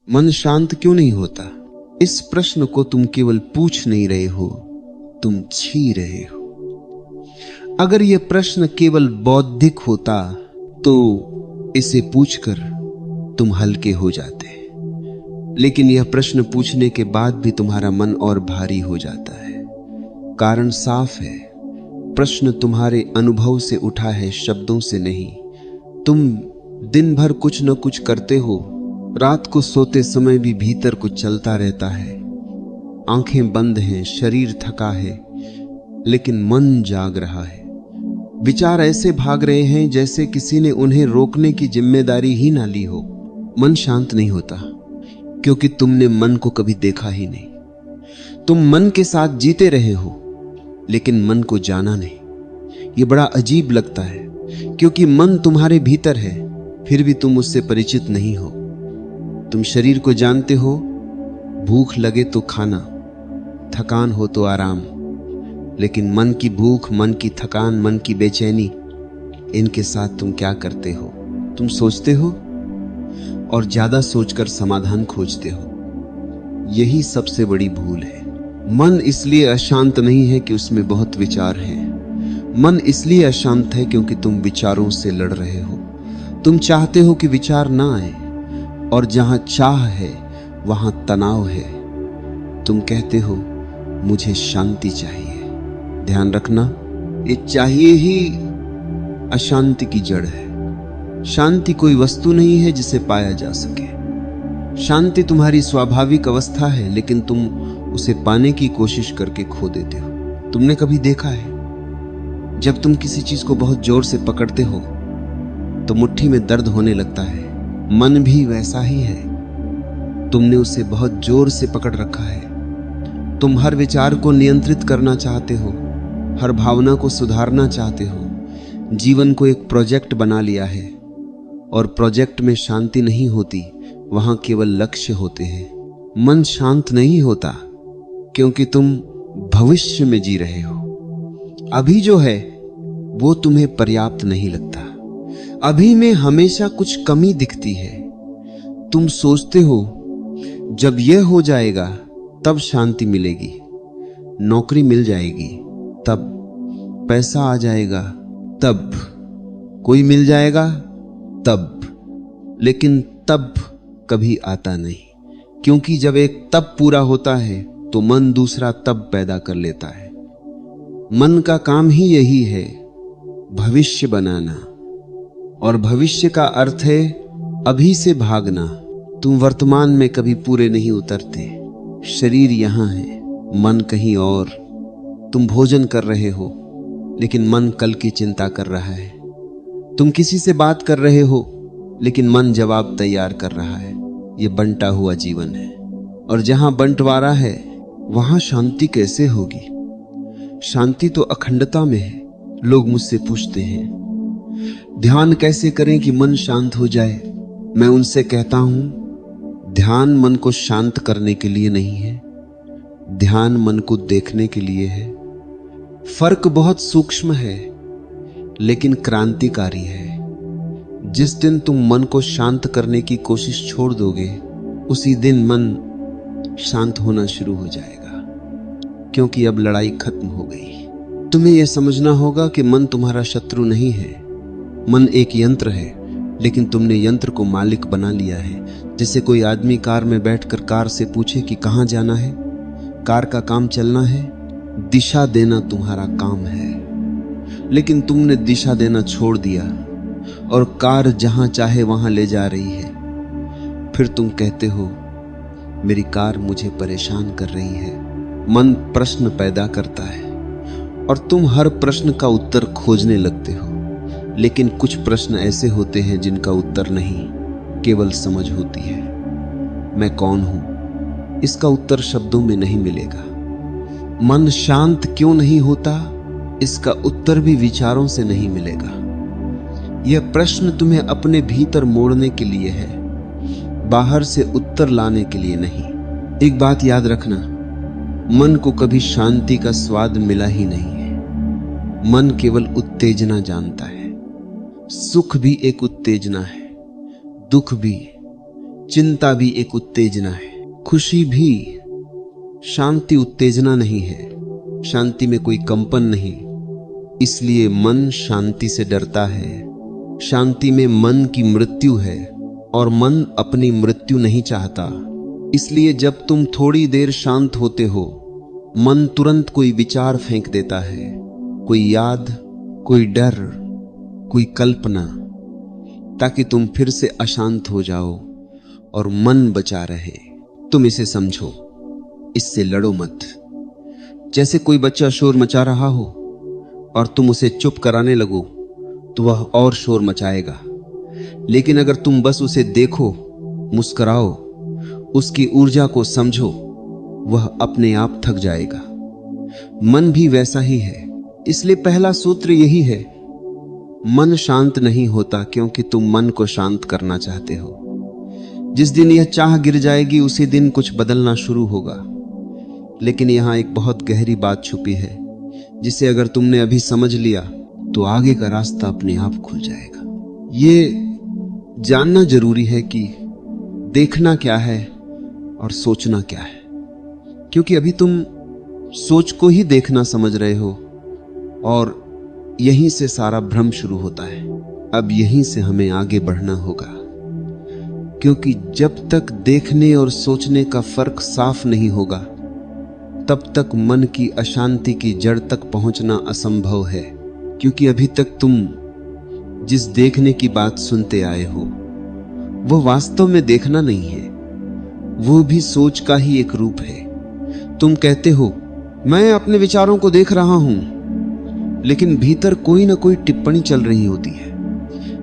मन शांत क्यों नहीं होता? इस प्रश्न को तुम केवल पूछ नहीं रहे हो, तुम जी रहे हो। अगर यह प्रश्न केवल बौद्धिक होता तो इसे पूछकर तुम हल्के हो जाते, लेकिन यह प्रश्न पूछने के बाद भी तुम्हारा मन और भारी हो जाता है। कारण साफ है, प्रश्न तुम्हारे अनुभव से उठा है, शब्दों से नहीं। तुम दिन भर कुछ न कुछ करते हो, रात को सोते समय भी भीतर कुछ चलता रहता है। आंखें बंद हैं, शरीर थका है, लेकिन मन जाग रहा है। विचार ऐसे भाग रहे हैं जैसे किसी ने उन्हें रोकने की जिम्मेदारी ही ना ली हो। मन शांत नहीं होता क्योंकि तुमने मन को कभी देखा ही नहीं। तुम मन के साथ जीते रहे हो, लेकिन मन को जाना नहीं। यह बड़ा अजीब लगता है क्योंकि मन तुम्हारे भीतर है, फिर भी तुम उससे परिचित नहीं हो। तुम शरीर को जानते हो, भूख लगे तो खाना, थकान हो तो आराम, लेकिन मन की भूख, मन की थकान, मन की बेचैनी, इनके साथ तुम क्या करते हो? तुम सोचते हो और ज्यादा सोचकर समाधान खोजते हो। यही सबसे बड़ी भूल है। मन इसलिए अशांत नहीं है कि उसमें बहुत विचार हैं। मन इसलिए अशांत है क्योंकि तुम विचारों से लड़ रहे हो। तुम चाहते हो कि विचार ना आए, और जहां चाह है वहां तनाव है। तुम कहते हो मुझे शांति चाहिए। ध्यान रखना, ये चाहिए ही अशांति की जड़ है। शांति कोई वस्तु नहीं है जिसे पाया जा सके। शांति तुम्हारी स्वाभाविक अवस्था है, लेकिन तुम उसे पाने की कोशिश करके खो देते हो। तुमने कभी देखा है, जब तुम किसी चीज को बहुत जोर से पकड़ते हो तो मुट्ठी में दर्द होने लगता है। मन भी वैसा ही है। तुमने उसे बहुत जोर से पकड़ रखा है। तुम हर विचार को नियंत्रित करना चाहते हो, हर भावना को सुधारना चाहते हो। जीवन को एक प्रोजेक्ट बना लिया है, और प्रोजेक्ट में शांति नहीं होती, वहां केवल लक्ष्य होते हैं। मन शांत नहीं होता क्योंकि तुम भविष्य में जी रहे हो। अभी जो है वो तुम्हें पर्याप्त नहीं लगता। अभी में हमेशा कुछ कमी दिखती है। तुम सोचते हो जब यह हो जाएगा तब शांति मिलेगी, नौकरी मिल जाएगी तब, पैसा आ जाएगा तब, कोई मिल जाएगा तब। लेकिन तब कभी आता नहीं, क्योंकि जब एक तब पूरा होता है तो मन दूसरा तब पैदा कर लेता है। मन का काम ही यही है, भविष्य बनाना, और भविष्य का अर्थ है अभी से भागना। तुम वर्तमान में कभी पूरे नहीं उतरते। शरीर यहां है, मन कहीं और। तुम भोजन कर रहे हो, लेकिन मन कल की चिंता कर रहा है। तुम किसी से बात कर रहे हो, लेकिन मन जवाब तैयार कर रहा है। यह बंटा हुआ जीवन है, और जहां बंटवारा है वहां शांति कैसे होगी? शांति तो अखंडता में है। लोग मुझसे पूछते हैं ध्यान कैसे करें कि मन शांत हो जाए। मैं उनसे कहता हूं, ध्यान मन को शांत करने के लिए नहीं है, ध्यान मन को देखने के लिए है। फर्क बहुत सूक्ष्म है, लेकिन क्रांतिकारी है। जिस दिन तुम मन को शांत करने की कोशिश छोड़ दोगे, उसी दिन मन शांत होना शुरू हो जाएगा, क्योंकि अब लड़ाई खत्म हो गई। तुम्हें यह समझना होगा कि मन तुम्हारा शत्रु नहीं है। मन एक यंत्र है, लेकिन तुमने यंत्र को मालिक बना लिया है। जैसे कोई आदमी कार में बैठकर कार से पूछे कि कहां जाना है। कार का काम चलना है, दिशा देना तुम्हारा काम है, लेकिन तुमने दिशा देना छोड़ दिया और कार जहां चाहे वहां ले जा रही है। फिर तुम कहते हो मेरी कार मुझे परेशान कर रही है। मन प्रश्न पैदा करता है और तुम हर प्रश्न का उत्तर खोजने लगते हो, लेकिन कुछ प्रश्न ऐसे होते हैं जिनका उत्तर नहीं, केवल समझ होती है। मैं कौन हूं, इसका उत्तर शब्दों में नहीं मिलेगा। मन शांत क्यों नहीं होता, इसका उत्तर भी विचारों से नहीं मिलेगा। यह प्रश्न तुम्हें अपने भीतर मोड़ने के लिए है, बाहर से उत्तर लाने के लिए नहीं। एक बात याद रखना, मन को कभी शांति का स्वाद मिला ही नहीं है। मन केवल उत्तेजना जानता है। सुख भी एक उत्तेजना है, दुख भी, चिंता भी एक उत्तेजना है, खुशी भी। शांति उत्तेजना नहीं है, शांति में कोई कंपन नहीं, इसलिए मन शांति से डरता है। शांति में मन की मृत्यु है और मन अपनी मृत्यु नहीं चाहता। इसलिए जब तुम थोड़ी देर शांत होते हो, मन तुरंत कोई विचार फेंक देता है, कोई याद, कोई डर, कोई कल्पना, ताकि तुम फिर से अशांत हो जाओ और मन बचा रहे। तुम इसे समझो, इससे लड़ो मत। जैसे कोई बच्चा शोर मचा रहा हो और तुम उसे चुप कराने लगो तो वह और शोर मचाएगा। लेकिन अगर तुम बस उसे देखो, मुस्कुराओ, उसकी ऊर्जा को समझो, वह अपने आप थक जाएगा। मन भी वैसा ही है। इसलिए पहला सूत्र यही है, मन शांत नहीं होता क्योंकि तुम मन को शांत करना चाहते हो। जिस दिन यह चाह गिर जाएगी उसी दिन कुछ बदलना शुरू होगा। लेकिन यहां एक बहुत गहरी बात छुपी है, जिसे अगर तुमने अभी समझ लिया तो आगे का रास्ता अपने आप खुल जाएगा। ये जानना जरूरी है कि देखना क्या है और सोचना क्या है, क्योंकि अभी तुम सोच को ही देखना समझ रहे हो और यहीं से सारा भ्रम शुरू होता है। अब यहीं से हमें आगे बढ़ना होगा, क्योंकि जब तक देखने और सोचने का फर्क साफ नहीं होगा तब तक मन की अशांति की जड़ तक पहुंचना असंभव है। क्योंकि अभी तक तुम जिस देखने की बात सुनते आए हो वो वास्तव में देखना नहीं है, वो भी सोच का ही एक रूप है। तुम कहते हो मैं अपने विचारों को देख रहा हूं, लेकिन भीतर कोई ना कोई टिप्पणी चल रही होती है।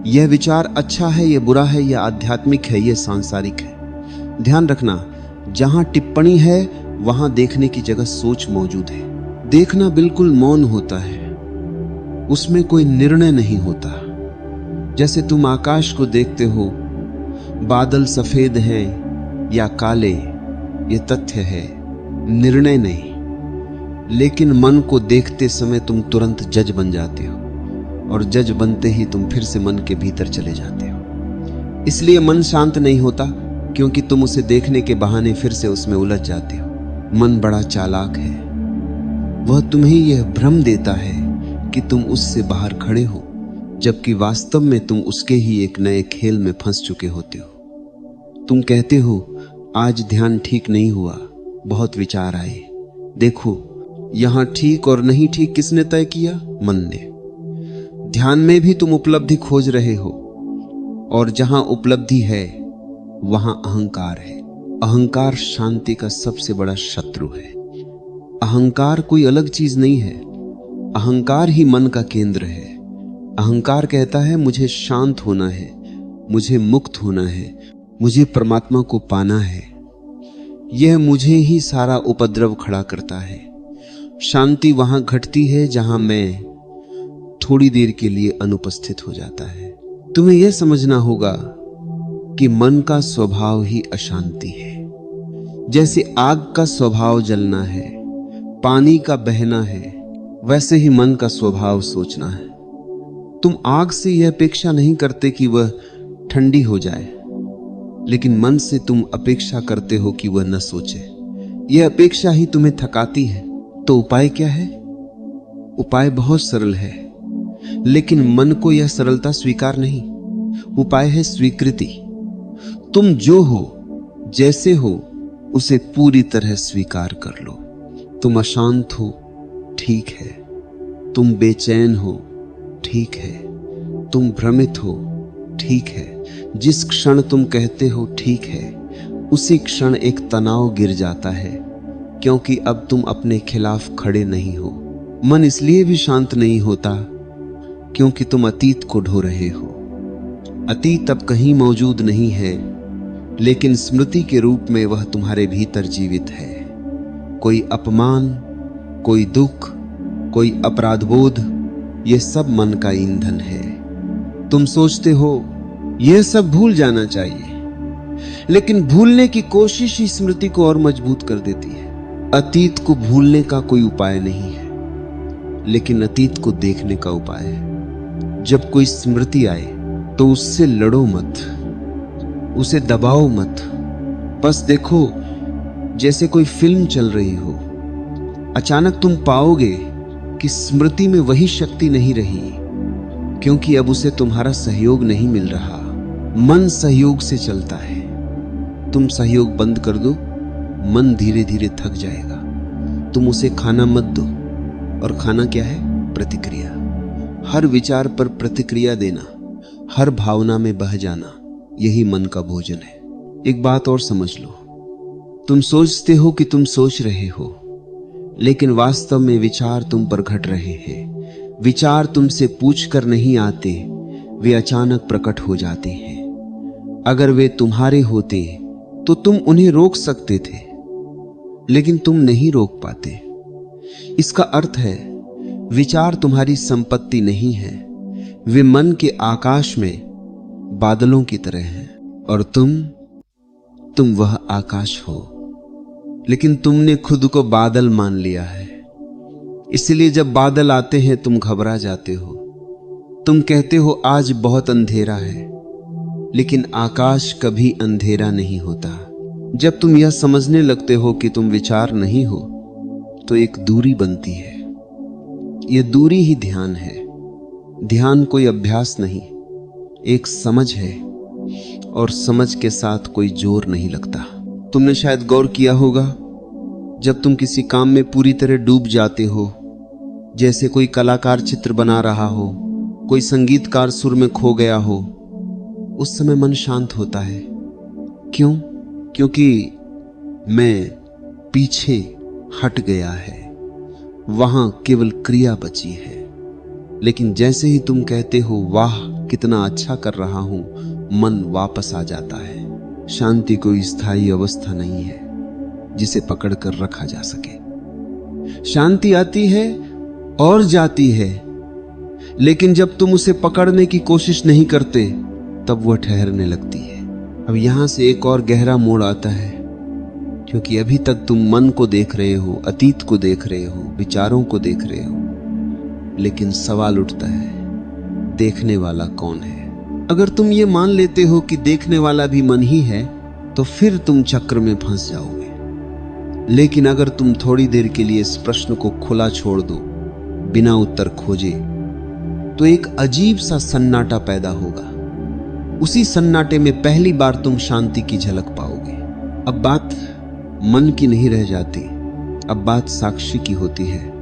यह विचार अच्छा है, यह बुरा है, यह आध्यात्मिक है, यह सांसारिक है। ध्यान रखना, जहां टिप्पणी है वहां देखने की जगह सोच मौजूद है। देखना बिल्कुल मौन होता है, उसमें कोई निर्णय नहीं होता। जैसे तुम आकाश को देखते हो, बादल सफेद हैं या काले, ये तथ्य है, निर्णय नहीं। लेकिन मन को देखते समय तुम तुरंत जज बन जाते हो, और जज बनते ही तुम फिर से मन के भीतर चले जाते हो। इसलिए मन शांत नहीं होता, क्योंकि तुम उसे देखने के बहाने फिर से उसमें उलझ जाते हो। मन बड़ा चालाक है, वह तुम्हें यह भ्रम देता है कि तुम उससे बाहर खड़े हो, जबकि वास्तव में तुम उसके ही एक नए खेल में फंस चुके होते हो। तुम कहते हो आज ध्यान ठीक नहीं हुआ, बहुत विचार आए। देखो, यहां ठीक और नहीं ठीक किसने तय किया? मन ने। ध्यान में भी तुम उपलब्धि खोज रहे हो, और जहां उपलब्धि है वहां अहंकार है। अहंकार शांति का सबसे बड़ा शत्रु है। अहंकार कोई अलग चीज नहीं है, अहंकार ही मन का केंद्र है। अहंकार कहता है मुझे शांत होना है, मुझे मुक्त होना है, मुझे परमात्मा को पाना है। यह मुझे ही सारा उपद्रव खड़ा करता है। शांति वहां घटती है जहां मैं थोड़ी देर के लिए अनुपस्थित हो जाता है। तुम्हें यह समझना होगा कि मन का स्वभाव ही अशांति है। जैसे आग का स्वभाव जलना है, पानी का बहना है, वैसे ही मन का स्वभाव सोचना है। तुम आग से यह अपेक्षा नहीं करते कि वह ठंडी हो जाए, लेकिन मन से तुम अपेक्षा करते हो कि वह न सोचे। यह अपेक्षा ही तुम्हें थकाती है। तो उपाय क्या है? उपाय बहुत सरल है, लेकिन मन को यह सरलता स्वीकार नहीं। उपाय है स्वीकृति। तुम जो हो, जैसे हो, उसे पूरी तरह स्वीकार कर लो। तुम अशांत हो, ठीक है। तुम बेचैन हो, ठीक है। तुम भ्रमित हो, ठीक है। जिस क्षण तुम कहते हो ठीक है, उसी क्षण एक तनाव गिर जाता है, क्योंकि अब तुम अपने खिलाफ खड़े नहीं हो। मन इसलिए भी शांत नहीं होता क्योंकि तुम अतीत को ढो रहे हो। अतीत अब कहीं मौजूद नहीं है, लेकिन स्मृति के रूप में वह तुम्हारे भीतर जीवित है। कोई अपमान, कोई दुख, कोई अपराधबोध, यह सब मन का ईंधन है। तुम सोचते हो यह सब भूल जाना चाहिए, लेकिन भूलने की कोशिश ही स्मृति को और मजबूत कर देती है। अतीत को भूलने का कोई उपाय नहीं है, लेकिन अतीत को देखने का उपाय है। जब कोई स्मृति आए तो उससे लड़ो मत, उसे दबाओ मत, बस देखो जैसे कोई फिल्म चल रही हो। अचानक तुम पाओगे कि स्मृति में वही शक्ति नहीं रही, क्योंकि अब उसे तुम्हारा सहयोग नहीं मिल रहा। मन सहयोग से चलता है। तुम सहयोग बंद कर दो, मन धीरे धीरे थक जाएगा। तुम उसे खाना मत दो, और खाना क्या है? प्रतिक्रिया। हर विचार पर प्रतिक्रिया देना, हर भावना में बह जाना, यही मन का भोजन है। एक बात और समझ लो, तुम सोचते हो कि तुम सोच रहे हो, लेकिन वास्तव में विचार तुम पर घट रहे हैं। विचार तुमसे पूछकर नहीं आते, वे अचानक प्रकट हो जाते हैं। अगर वे तुम्हारे होते तो तुम उन्हें रोक सकते थे, लेकिन तुम नहीं रोक पाते। इसका अर्थ है विचार तुम्हारी संपत्ति नहीं है, वे मन के आकाश में बादलों की तरह हैं, और तुम वह आकाश हो। लेकिन तुमने खुद को बादल मान लिया है, इसलिए जब बादल आते हैं तुम घबरा जाते हो। तुम कहते हो आज बहुत अंधेरा है, लेकिन आकाश कभी अंधेरा नहीं होता। जब तुम यह समझने लगते हो कि तुम विचार नहीं हो, तो एक दूरी बनती है। यह दूरी ही ध्यान है। ध्यान कोई अभ्यास नहीं, एक समझ है, और समझ के साथ कोई जोर नहीं लगता। तुमने शायद गौर किया होगा, जब तुम किसी काम में पूरी तरह डूब जाते हो, जैसे कोई कलाकार चित्र बना रहा हो, कोई संगीतकार सुर में खो गया हो, उस समय मन शांत होता है। क्यों? क्योंकि मैं पीछे हट गया है, वहां केवल क्रिया बची है। लेकिन जैसे ही तुम कहते हो वाह कितना अच्छा कर रहा हूं, मन वापस आ जाता है। शांति कोई स्थायी अवस्था नहीं है जिसे पकड़कर रखा जा सके। शांति आती है और जाती है, लेकिन जब तुम उसे पकड़ने की कोशिश नहीं करते, तब वह ठहरने लगती है। अब यहां से एक और गहरा मोड़ आता है, क्योंकि अभी तक तुम मन को देख रहे हो, अतीत को देख रहे हो, विचारों को देख रहे हो। लेकिन सवाल उठता है, देखने वाला कौन है? अगर तुम ये मान लेते हो कि देखने वाला भी मन ही है, तो फिर तुम चक्र में फंस जाओगे। लेकिन अगर तुम थोड़ी देर के लिए इस प्रश्न को खुला छोड़ दो, बिना उत्तर खोजे, तो एक अजीब सा सन्नाटा पैदा होगा। उसी सन्नाटे में पहली बार तुम शांति की झलक पाओगे। अब बात मन की नहीं रह जाती, अब बात साक्षी की होती है।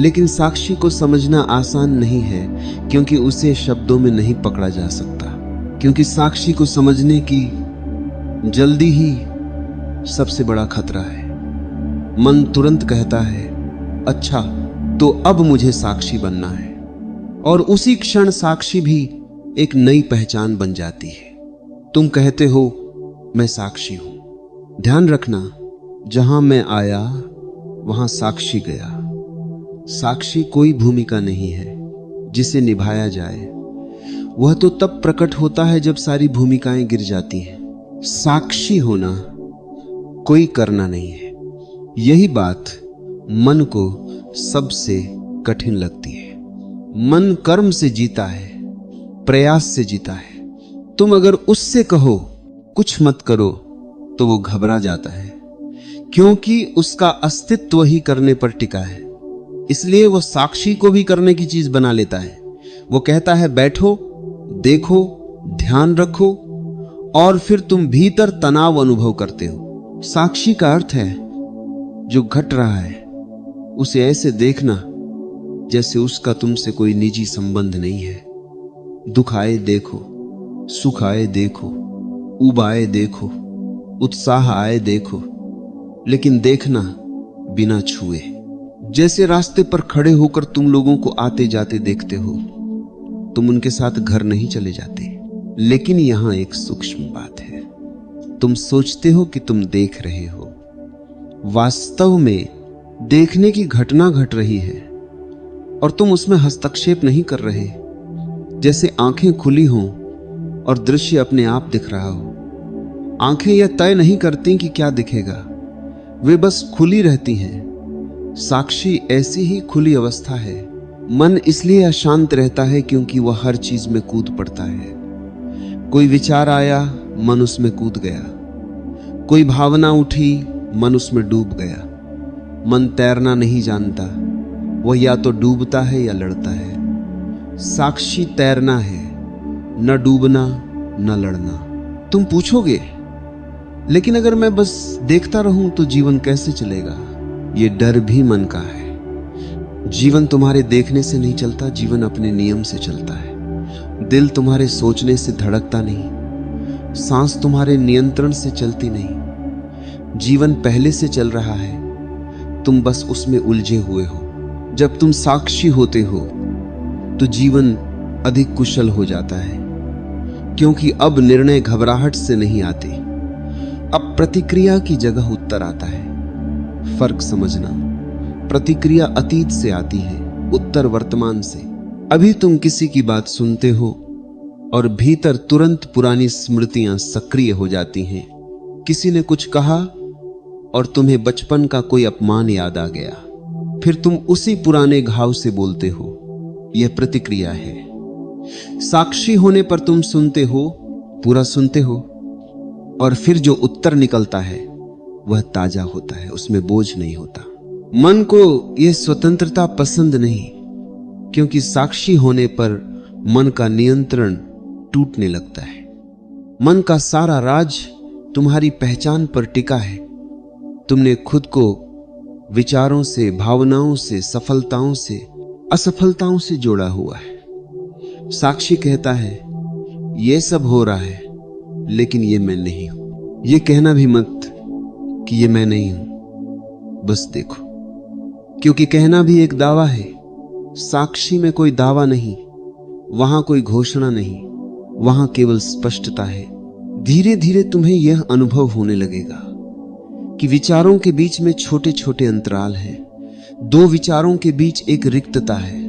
लेकिन साक्षी को समझना आसान नहीं है, क्योंकि उसे शब्दों में नहीं पकड़ा जा सकता। क्योंकि साक्षी को समझने की जल्दी ही सबसे बड़ा खतरा है। मन तुरंत कहता है, अच्छा तो अब मुझे साक्षी बनना है, और उसी क्षण साक्षी भी एक नई पहचान बन जाती है। तुम कहते हो मैं साक्षी हूं। ध्यान रखना, जहां मैं आया वहां साक्षी गया। साक्षी कोई भूमिका नहीं है जिसे निभाया जाए, वह तो तब प्रकट होता है जब सारी भूमिकाएं गिर जाती हैं। साक्षी होना कोई करना नहीं है। यही बात मन को सबसे कठिन लगती है। मन कर्म से जीता है, प्रयास से जीता है। तुम अगर उससे कहो कुछ मत करो, तो वो घबरा जाता है, क्योंकि उसका अस्तित्व ही करने पर टिका है। इसलिए वो साक्षी को भी करने की चीज बना लेता है। वो कहता है बैठो, देखो, ध्यान रखो, और फिर तुम भीतर तनाव अनुभव करते हो। साक्षी का अर्थ है जो घट रहा है उसे ऐसे देखना जैसे उसका तुमसे कोई निजी संबंध नहीं है। दुख आए देखो, सुख आए देखो, ऊब आए देखो, उत्साह आए देखो, लेकिन देखना बिना छुए। जैसे रास्ते पर खड़े होकर तुम लोगों को आते जाते देखते हो, तुम उनके साथ घर नहीं चले जाते। लेकिन यहां एक सूक्ष्म बात है, तुम सोचते हो कि तुम देख रहे हो, वास्तव में देखने की घटना घट रही है और तुम उसमें हस्तक्षेप नहीं कर रहे। जैसे आंखें खुली हों और दृश्य अपने आप दिख रहा हो। आंखें यह तय नहीं करती कि क्या दिखेगा, वे बस खुली रहती हैं। साक्षी ऐसी ही खुली अवस्था है। मन इसलिए अशांत रहता है क्योंकि वह हर चीज में कूद पड़ता है। कोई विचार आया मन उसमें कूद गया। कोई भावना उठी, मन उसमें डूब गया। मन तैरना नहीं जानता, वह या तो डूबता है या लड़ता है। साक्षी तैरना है, न डूबना न लड़ना। तुम पूछोगे, लेकिन अगर मैं बस देखता रहूं तो जीवन कैसे चलेगा? ये डर भी मन का है। जीवन तुम्हारे देखने से नहीं चलता, जीवन अपने नियम से चलता है। दिल तुम्हारे सोचने से धड़कता नहीं, सांस तुम्हारे नियंत्रण से चलती नहीं। जीवन पहले से चल रहा है, तुम बस उसमें उलझे हुए हो। जब तुम साक्षी होते हो तो जीवन अधिक कुशल हो जाता है, क्योंकि अब निर्णय घबराहट से नहीं आते, अब प्रतिक्रिया की जगह उत्तर आता है। फर्क समझना, प्रतिक्रिया अतीत से आती है, उत्तर वर्तमान से। अभी तुम किसी की बात सुनते हो और भीतर तुरंत पुरानी स्मृतियां सक्रिय हो जाती हैं। किसी ने कुछ कहा और तुम्हें बचपन का कोई अपमान याद आ गया, फिर तुम उसी पुराने घाव से बोलते हो। यह प्रतिक्रिया है। साक्षी होने पर तुम सुनते हो, पूरा सुनते हो, और फिर जो उत्तर निकलता है वह ताजा होता है, उसमें बोझ नहीं होता। मन को यह स्वतंत्रता पसंद नहीं, क्योंकि साक्षी होने पर मन का नियंत्रण टूटने लगता है। मन का सारा राज तुम्हारी पहचान पर टिका है। तुमने खुद को विचारों से, भावनाओं से, सफलताओं से, असफलताओं से जोड़ा हुआ है। साक्षी कहता है यह सब हो रहा है, लेकिन ये मैं नहीं हूं। ये कहना भी मत कि ये मैं नहीं हूं, बस देखो, क्योंकि कहना भी एक दावा है। साक्षी में कोई दावा नहीं, वहां कोई घोषणा नहीं, वहां केवल स्पष्टता है। धीरे धीरे तुम्हें यह अनुभव होने लगेगा कि विचारों के बीच में छोटे छोटे अंतराल हैं। दो विचारों के बीच एक रिक्तता है।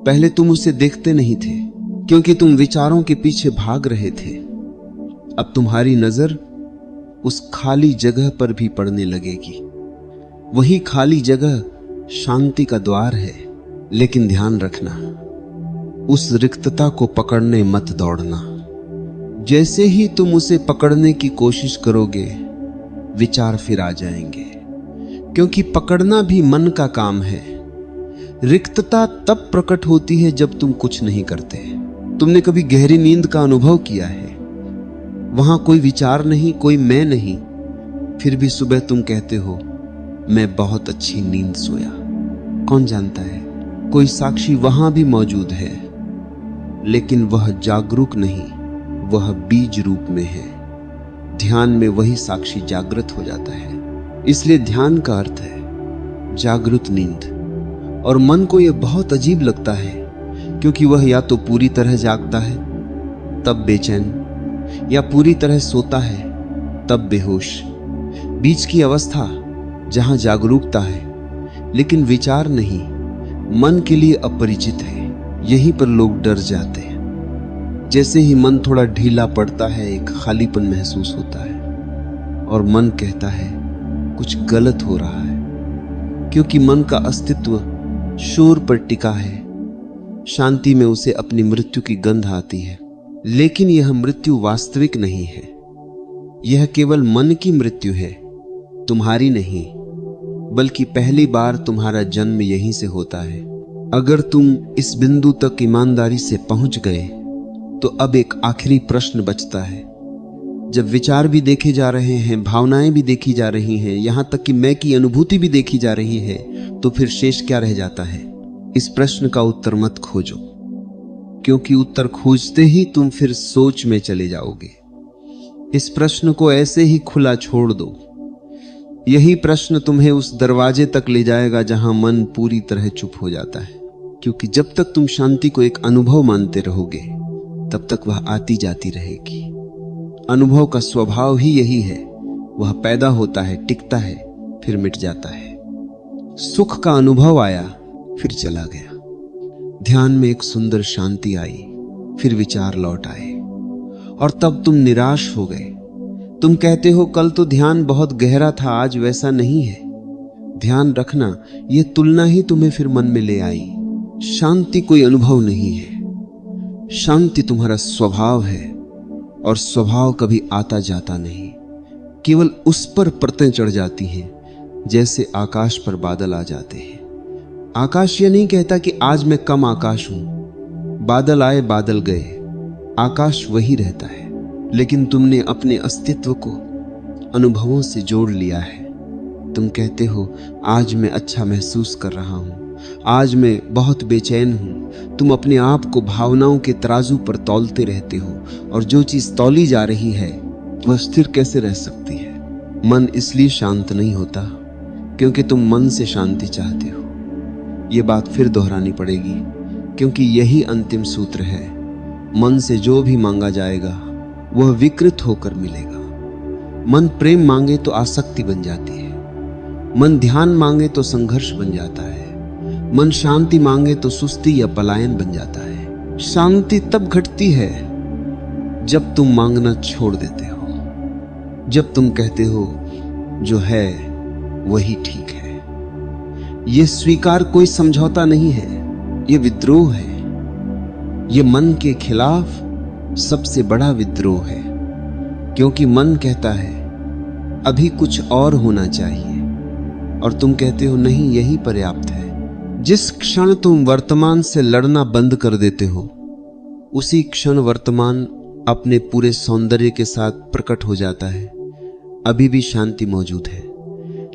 पहले तुम उसे देखते नहीं थे, क्योंकि तुम विचारों के पीछे भाग रहे थे। अब तुम्हारी नजर उस खाली जगह पर भी पड़ने लगेगी। वही खाली जगह शांति का द्वार है। लेकिन ध्यान रखना, उस रिक्तता को पकड़ने मत दौड़ना। जैसे ही तुम उसे पकड़ने की कोशिश करोगे, विचार फिर आ जाएंगे, क्योंकि पकड़ना भी मन का काम है। रिक्तता तब प्रकट होती है जब तुम कुछ नहीं करते। तुमने कभी गहरी नींद का अनुभव किया है? वहां कोई विचार नहीं, कोई मैं नहीं, फिर भी सुबह तुम कहते हो मैं बहुत अच्छी नींद सोया। कौन जानता है, कोई साक्षी वहां भी मौजूद है, लेकिन वह जागरूक नहीं, वह बीज रूप में है। ध्यान में वही साक्षी जागृत हो जाता है। इसलिए ध्यान का अर्थ है जागृत नींद। और मन को यह बहुत अजीब लगता है, क्योंकि वह या तो पूरी तरह जागता है तब बेचैन, या पूरी तरह सोता है तब बेहोश। बीच की अवस्था जहां जागरूकता है लेकिन विचार नहीं, मन के लिए अपरिचित है। यहीं पर लोग डर जाते हैं। जैसे ही मन थोड़ा ढीला पड़ता है, एक खालीपन महसूस होता है और मन कहता है कुछ गलत हो रहा है, क्योंकि मन का अस्तित्व शोर पर टिका है। शांति में उसे अपनी मृत्यु की गंध आती है, लेकिन यह मृत्यु वास्तविक नहीं है। यह केवल मन की मृत्यु है, तुम्हारी नहीं। बल्कि पहली बार तुम्हारा जन्म यहीं से होता है। अगर तुम इस बिंदु तक ईमानदारी से पहुंच गए तो अब एक आखिरी प्रश्न बचता है। जब विचार भी देखे जा रहे हैं, भावनाएं भी देखी जा रही हैं, यहां तक कि मैं की अनुभूति भी देखी जा रही है, तो फिर शेष क्या रह जाता है? इस प्रश्न का उत्तर मत खोजो, क्योंकि उत्तर खोजते ही तुम फिर सोच में चले जाओगे। इस प्रश्न को ऐसे ही खुला छोड़ दो। यही प्रश्न तुम्हें उस दरवाजे तक ले जाएगा जहां मन पूरी तरह चुप हो जाता है, क्योंकि जब तक तुम शांति को एक अनुभव मानते रहोगे तब तक वह आती जाती रहेगी। अनुभव का स्वभाव ही यही है, वह पैदा होता है, टिकता है, फिर मिट जाता है। सुख का अनुभव आया, फिर चला गया। ध्यान में एक सुंदर शांति आई, फिर विचार लौट आए, और तब तुम निराश हो गए। तुम कहते हो कल तो ध्यान बहुत गहरा था, आज वैसा नहीं है। ध्यान रखना, यह तुलना ही तुम्हें फिर मन में ले आई। शांति कोई अनुभव नहीं है, शांति तुम्हारा स्वभाव है। और स्वभाव कभी आता जाता नहीं, केवल उस पर परतें चढ़ जाती हैं जैसे आकाश पर बादल आ जाते हैं। आकाश ये नहीं कहता कि आज मैं कम आकाश हूं, बादल आए बादल गए, आकाश वही रहता है। लेकिन तुमने अपने अस्तित्व को अनुभवों से जोड़ लिया है। तुम कहते हो आज मैं अच्छा महसूस कर रहा हूं, आज मैं बहुत बेचैन हूं। तुम अपने आप को भावनाओं के तराजू पर तौलते रहते हो, और जो चीज तौली जा रही है वह स्थिर कैसे रह सकती है? मन इसलिए शांत नहीं होता क्योंकि तुम मन से शांति चाहते हो। ये बात फिर दोहरानी पड़ेगी, क्योंकि यही अंतिम सूत्र है। मन से जो भी मांगा जाएगा वह विकृत होकर मिलेगा। मन प्रेम मांगे तो आसक्ति बन जाती है, मन ध्यान मांगे तो संघर्ष बन जाता है, मन शांति मांगे तो सुस्ती या पलायन बन जाता है। शांति तब घटती है जब तुम मांगना छोड़ देते हो, जब तुम कहते हो जो है वही ठीक है। यह स्वीकार कोई समझौता नहीं है, यह विद्रोह है। यह मन के खिलाफ सबसे बड़ा विद्रोह है, क्योंकि मन कहता है अभी कुछ और होना चाहिए, और तुम कहते हो नहीं, यही पर्याप्त है। जिस क्षण तुम वर्तमान से लड़ना बंद कर देते हो, उसी क्षण वर्तमान अपने पूरे सौंदर्य के साथ प्रकट हो जाता है। अभी भी शांति मौजूद है,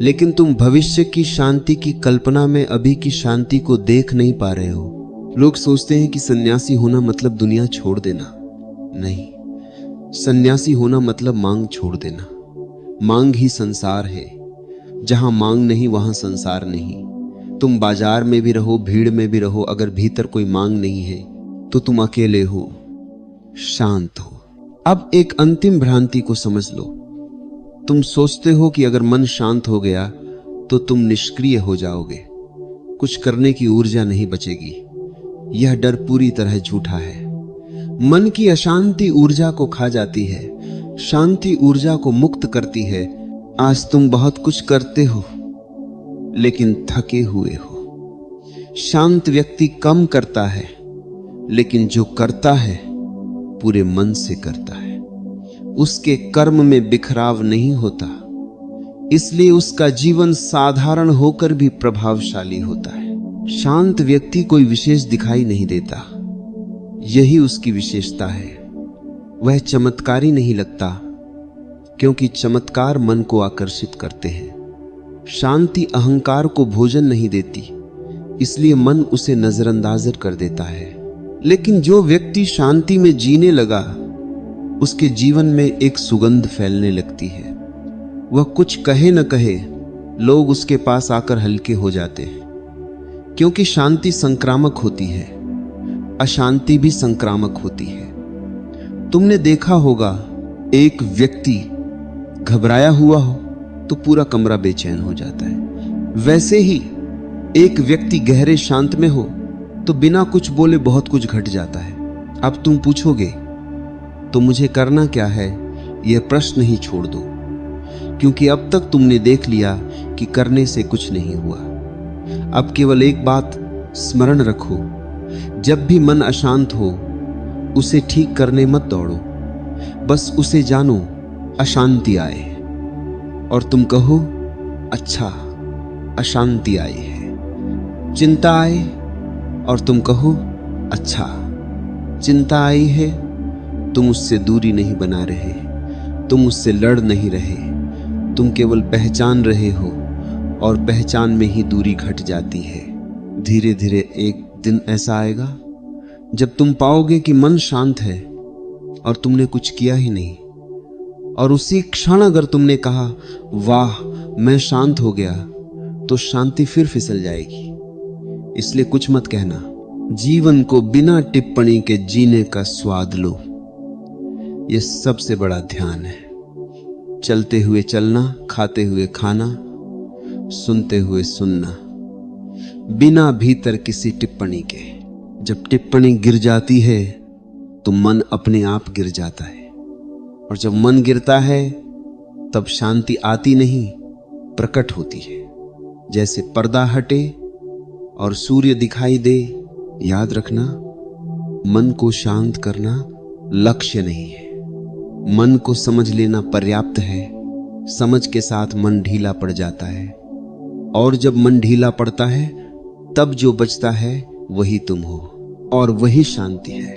लेकिन तुम भविष्य की शांति की कल्पना में अभी की शांति को देख नहीं पा रहे हो। लोग सोचते हैं कि सन्यासी होना मतलब दुनिया छोड़ देना। नहीं, सन्यासी होना मतलब मांग छोड़ देना। मांग ही संसार है। जहां मांग नहीं वहां संसार नहीं। तुम बाजार में भी रहो, भीड़ में भी रहो, अगर भीतर कोई मांग नहीं है तो तुम अकेले हो, शांत हो। अब एक अंतिम भ्रांति को समझ लो। तुम सोचते हो कि अगर मन शांत हो गया तो तुम निष्क्रिय हो जाओगे, कुछ करने की ऊर्जा नहीं बचेगी। यह डर पूरी तरह झूठा है। मन की अशांति ऊर्जा को खा जाती है, शांति ऊर्जा को मुक्त करती है। आज तुम बहुत कुछ करते हो लेकिन थके हुए हो। शांत व्यक्ति कम करता है, लेकिन जो करता है पूरे मन से करता है। उसके कर्म में बिखराव नहीं होता, इसलिए उसका जीवन साधारण होकर भी प्रभावशाली होता है। शांत व्यक्ति कोई विशेष दिखाई नहीं देता, यही उसकी विशेषता है। वह चमत्कारी नहीं लगता, क्योंकि चमत्कार मन को आकर्षित करते हैं। शांति अहंकार को भोजन नहीं देती, इसलिए मन उसे नजरअंदाज कर देता है। लेकिन जो व्यक्ति शांति में जीने लगा, उसके जीवन में एक सुगंध फैलने लगती है। वह कुछ कहे न कहे, लोग उसके पास आकर हल्के हो जाते हैं, क्योंकि शांति संक्रामक होती है, अशांति भी संक्रामक होती है। तुमने देखा होगा, एक व्यक्ति घबराया हुआ हो तो पूरा कमरा बेचैन हो जाता है। वैसे ही एक व्यक्ति गहरे शांत में हो तो बिना कुछ बोले बहुत कुछ घट जाता है। अब तुम पूछोगे तो मुझे करना क्या है? यह प्रश्न ही छोड़ दो, क्योंकि अब तक तुमने देख लिया कि करने से कुछ नहीं हुआ। अब केवल एक बात स्मरण रखो, जब भी मन अशांत हो उसे ठीक करने मत दौड़ो, बस उसे जानो अशांति आए और तुम कहो अच्छा अशांति आई है। चिंता आए और तुम कहो अच्छा चिंता आई है। तुम उससे दूरी नहीं बना रहे, तुम उससे लड़ नहीं रहे, तुम केवल पहचान रहे हो, और पहचान में ही दूरी घट जाती है। धीरे धीरे एक दिन ऐसा आएगा जब तुम पाओगे कि मन शांत है और तुमने कुछ किया ही नहीं, और उसी क्षण अगर तुमने कहा वाह मैं शांत हो गया, तो शांति फिर फिसल जाएगी। इसलिए कुछ मत कहना, जीवन को बिना टिप्पणी के जीने का स्वाद लो। यह सबसे बड़ा ध्यान है। चलते हुए चलना, खाते हुए खाना, सुनते हुए सुनना, बिना भीतर किसी टिप्पणी के। जब टिप्पणी गिर जाती है तो मन अपने आप गिर जाता है, और जब मन गिरता है तब शांति आती नहीं, प्रकट होती है। जैसे पर्दा हटे और सूर्य दिखाई दे। याद रखना, मन को शांत करना लक्ष्य नहीं है, मन को समझ लेना पर्याप्त है। समझ के साथ मन ढीला पड़ जाता है, और जब मन ढीला पड़ता है तब जो बचता है वही तुम हो, और वही शांति है।